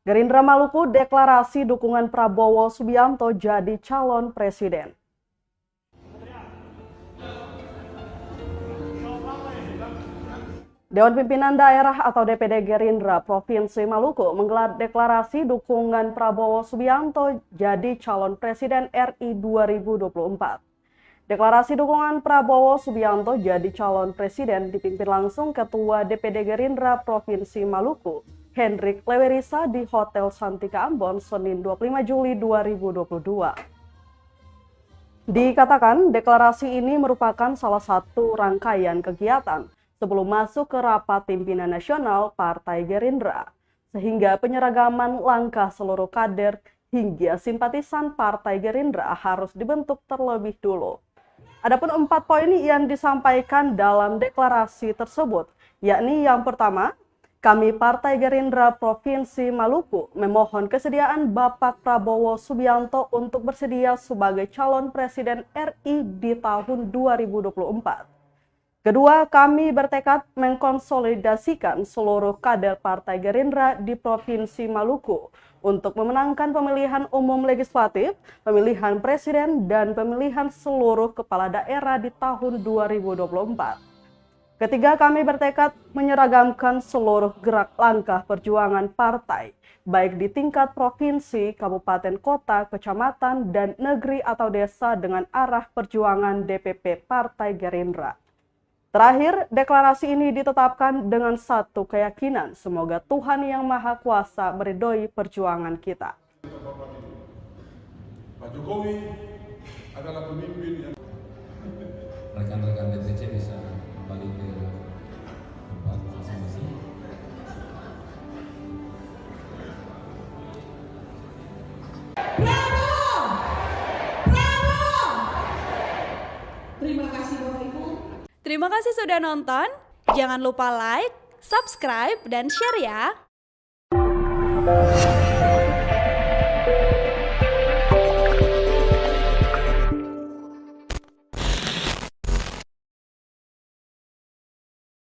Gerindra Maluku deklarasi dukungan Prabowo Subianto jadi calon presiden. Dewan Pimpinan Daerah atau DPD Gerindra Provinsi Maluku menggelar deklarasi dukungan Prabowo Subianto jadi calon presiden RI 2024. Deklarasi dukungan Prabowo Subianto jadi calon presiden dipimpin langsung Ketua DPD Gerindra Provinsi Maluku, Hendrik Lewerisa di Hotel Santika Ambon, Senin 25 Juli 2022. Dikatakan deklarasi ini merupakan salah satu rangkaian kegiatan sebelum masuk ke rapat pimpinan nasional Partai Gerindra, sehingga penyeragaman langkah seluruh kader hingga simpatisan Partai Gerindra harus dibentuk terlebih dulu. Adapun 4 poin yang disampaikan dalam deklarasi tersebut, yakni yang pertama, kami Partai Gerindra Provinsi Maluku memohon kesediaan Bapak Prabowo Subianto untuk bersedia sebagai calon presiden RI di tahun 2024. Kedua, kami bertekad mengkonsolidasikan seluruh kader Partai Gerindra di Provinsi Maluku untuk memenangkan pemilihan umum legislatif, pemilihan presiden, dan pemilihan seluruh kepala daerah di tahun 2024. Ketiga, kami bertekad menyeragamkan seluruh gerak langkah perjuangan partai, baik di tingkat provinsi, kabupaten, kota, kecamatan, dan negeri atau desa dengan arah perjuangan DPP Partai Gerindra. Terakhir, deklarasi ini ditetapkan dengan satu keyakinan, semoga Tuhan Yang Maha Kuasa meridhoi perjuangan kita. Pak Jokowi adalah pemimpin yang rekan-rekan DPC bisa kembali ke tempat masing-masing. Bravo! Bravo! Terima kasih Bapak Ibu. Terima kasih sudah nonton. Jangan lupa like, subscribe, dan share ya.